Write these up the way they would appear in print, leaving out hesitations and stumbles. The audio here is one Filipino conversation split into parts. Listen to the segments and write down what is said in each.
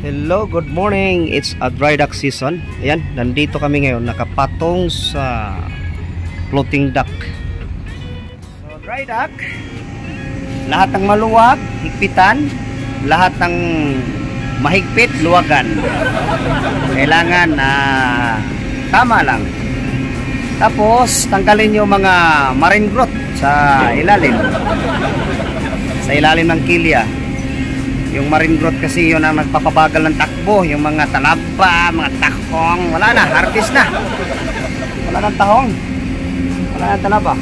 Hello, good morning. It's a dry dock season. Ayan, nandito kami ngayon nakapatong sa floating dock. So, dry dock, lahat ng maluwag, higpitan, lahat ng mahigpit, luwagan. Kailangan na tama lang. Tapos, tanggalin yung mga marine growth sa ilalim. Sa ilalim ng kilya. Yung marine growth kasi yun ang nagpapabagal ng takbo. Yung mga talaba, mga tahong, wala na, harvest na. Wala nang tahong, wala nang talaba.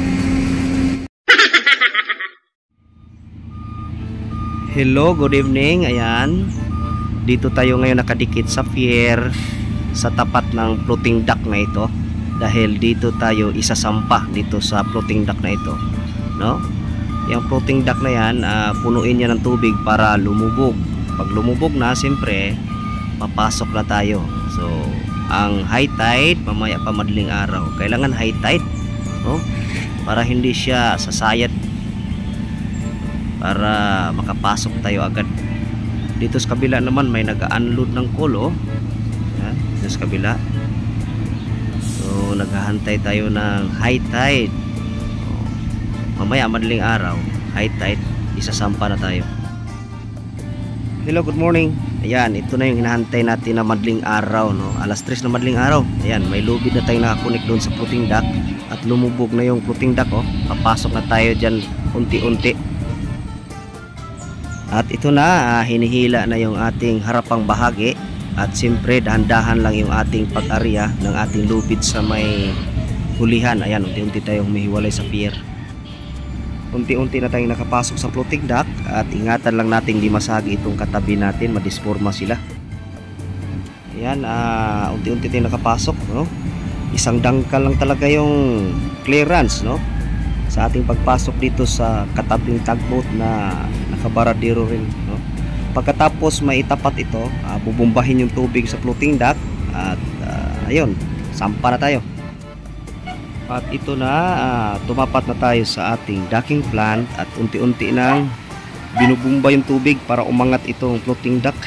Hello, good evening. Ayan, dito tayo ngayon nakadikit sa pier, sa tapat ng floating dock na ito. Dahil dito tayo isasampa dito sa floating dock na ito, no? Yung floating dock na yan, punuin niya ng tubig para lumubog. Pag lumubog na, siyempre papasok na tayo. So ang high tide mamaya pa madaling araw. Kailangan high tide, no? Para hindi siya sasayad, para makapasok tayo agad. Dito sa kabila naman may nag-unload ng coal, oh. Yan, dito sa kabila. So naghahantay tayo ng high tide. Mamaya madaling araw, high tide, isasampa na tayo. Hello, good morning. Ayan, ito na yung hinahantay natin na madaling araw, no? Alas 3 na madaling araw. Ayan, may lubid na tayong nakakunik doon sa floating dock. At lumubog na yung floating dock, oh. Papasok na tayo dyan unti-unti. At ito na, hinihila na yung ating harapang bahagi. At siyempre, dahan-dahan lang yung ating pag-area ng ating lubid sa may hulihan. Ayan, unti-unti tayong humihiwalay sa pier. Unti-unti na tayong nakapasok sa floating dock at ingatan lang natin di masagi itong katabi natin, madisforma sila. Ayan, unti-unti tayong nakapasok, no? Isang dangkal lang talaga yung clearance, no? Sa ating pagpasok dito sa katabing tugboat na nakabaradero rin, no? Pagkatapos maitapat ito, bubumbahin yung tubig sa floating dock at ayun, sampa na tayo. At ito na, tumapat na tayo sa ating docking plant at unti-unti nang binubumba yung tubig para umangat itong floating dock.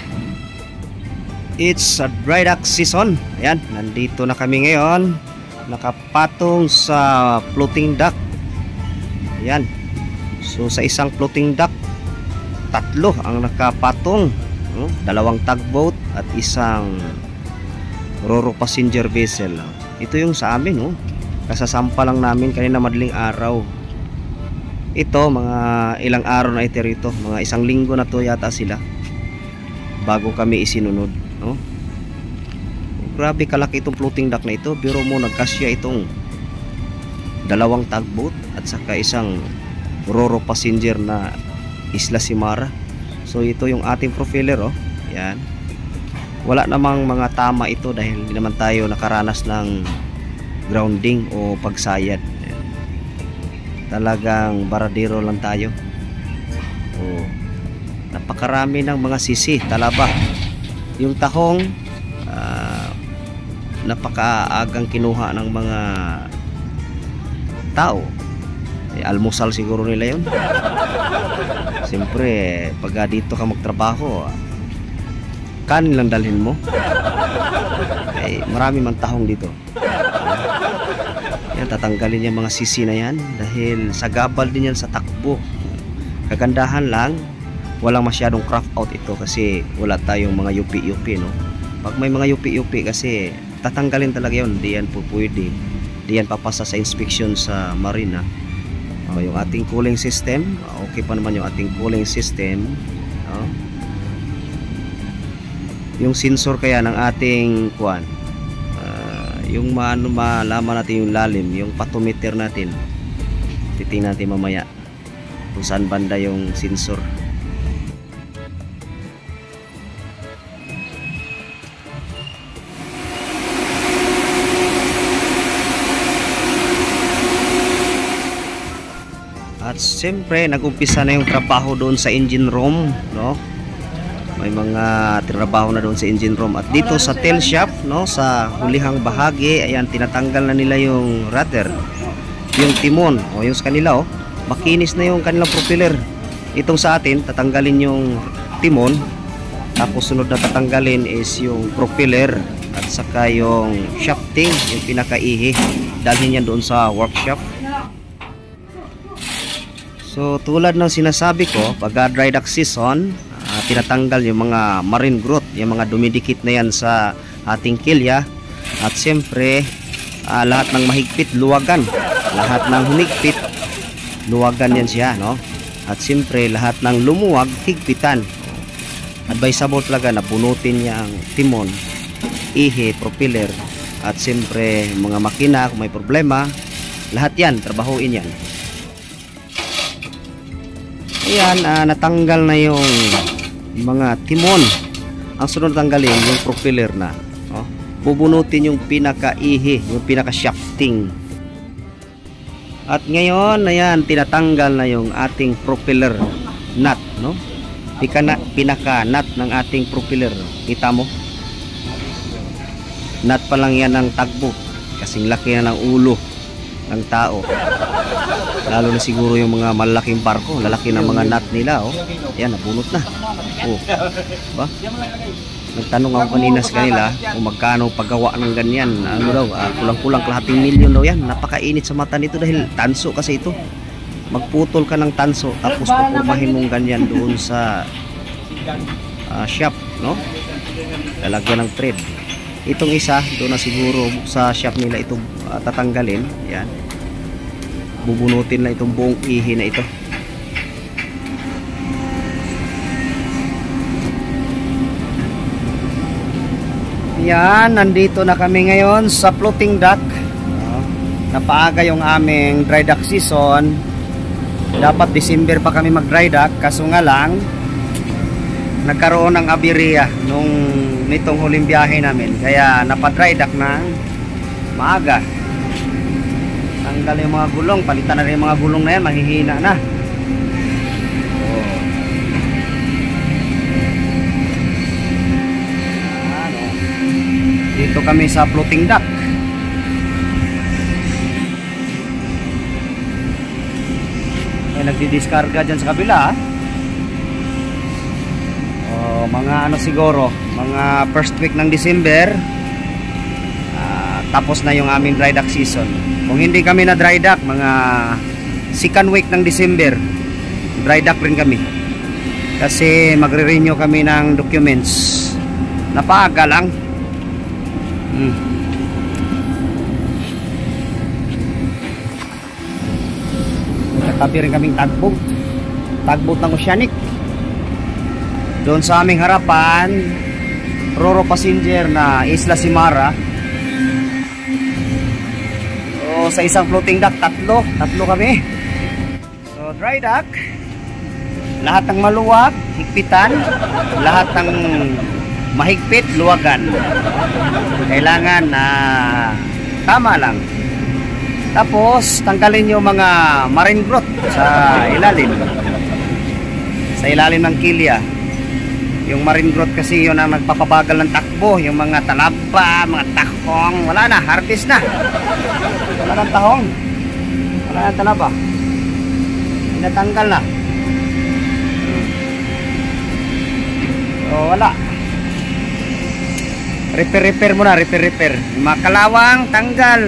It's a dry dock season. Ayan, nandito na kami ngayon, nakapatong sa floating dock. Ayan, so sa isang floating dock, tatlo ang nakapatong, no? Dalawang tugboat at isang ro-ro passenger vessel. Ito yung sa amin, no? Kasasampa lang namin kanina madaling araw. Ito, mga ilang araw na ito rito, mga isang linggo na to yata sila bago kami isinunod, no? Grabe kalaki itong floating dock na ito. Biro mo, nagkasya itong dalawang tugboat at saka isang ro-ro passenger na Isla Simara. So ito yung ating propeller, oh. Yan. Wala namang mga tama ito dahil hindi naman tayo nakaranas ng grounding o pagsayad. Talagang baradero lang tayo. Napakarami ng mga sisi, talaba. Yung tahong, napakaagang kinuha ng mga tao. Almusal siguro nila yun. Siyempre pag dito ka magtrabaho, kanin lang dalhin mo. Marami man tahong dito. Yan, tatanggalin yung mga sisi na yan dahil sagabal din yan sa takbo. Kagandahan lang, walang masyadong craft out ito kasi wala tayong mga yupi-yupi, no? Pag may mga yupi-yupi kasi tatanggalin talaga yun. Di yan po pwede. Di yan papasa sa inspection sa marina. Yung ating cooling system, okay pa naman yung ating cooling system, no? Yung sensor kaya ng ating kuwan, yung malaman natin yung lalim, yung patometer natin, titingnan natin mamaya kung saan banda yung sensor. At siyempre nag-umpisa na yung trabaho doon sa engine room, no? May mga trabaho na doon sa engine room at dito sa tail shaft, no, sa hulihang bahagi, ayan, tinatanggal na nila yung rudder, yung timon, o yung sa kanila, oh, makinis na yung kanilang propeller. Itong sa atin, tatanggalin yung timon Tapos sunod na tatanggalin is yung propeller at saka yung shafting, yung pinakaihi. Dalhin yan doon sa workshop. So tulad ng sinasabi ko, pag dry dock season, tinatanggal yung mga marine growth, yung mga dumidikit na yan sa ating kilya. At siyempre lahat ng mahigpit luwagan, lahat ng humigpit luwagan yan siya, no? At siyempre lahat ng lumuwag higpitan. Advisable talaga na bunutin niya ang timon, ihe, propeller, at siyempre mga makina kung may problema, lahat yan trabahuin yan. Ayan, natanggal na yung mga timon. Ang sunod tanggalin yung propeller na, oh. Bubunutin yung pinaka-ihi, yung pinaka-shafting. At ngayon, ayan, tinatanggal na yung ating propeller nut, no? Pinaka-nut ng ating propeller. Kita mo? Nut pa lang yan ng tagbo. Kasing laki na ng ulo ng tao. Lalo na siguro yung mga malaking barko, lalaki ng mga nut nila, oh. Ayan, nabunot na. Oh. Ba? Nagtanong ako kanina sa kanila kung magkano paggawa ng ganyan. Ano daw, kulang-kulang kalahating milyon daw yan. Napakainit sa mata nito dahil tanso kasi ito. Magputol ka ng tanso tapos pupumahin mong ganyan doon sa shop, no? Lalagyan ng thread. Itong isa, doon na siguro sa shop nila ito tatanggalin. Yan. Bubunutin na itong buong ihi na ito. Yan, nandito na kami ngayon sa floating dock. Napaaga yung aming dry dock season. Dapat December pa kami mag dry dock, kaso nga lang nagkaroon ng aberya nitong huling biyahe namin, kaya napa-dry dock na maaga. Tanggal yung mga gulong, palitan na rin yung mga gulong na yan, mahihina na. Dito kami sa floating dock. May nagdidiskarga dyan sa kabila. Mga ano siguro, mga first week ng December, tapos na yung aming dry dock season. Kung hindi kami na dry dock, mga second week ng December, dry dock rin kami. Kasi magre-renew kami ng documents. Napaaga lang. Nagtabi rin kaming tugboat ng Oceanic. Doon sa aming harapan, Roro passenger na Isla Simara. So sa isang floating dock, tatlo kami. So dry dock, lahat ng maluwag higpitan, lahat ng mahigpit luwagan. Kailangan na tama lang. Tapos tanggalin yung mga marine growth sa ilalim ng kilya. Yung marine growth kasi yun ang nagpapabagal ng takbo. Yung mga talaba, mga tahong, wala na, harvest na. Wala ng tahong, wala ng talaba, pinatanggal na. So wala. Repair muna, repair. Mga kalawang, tanggal.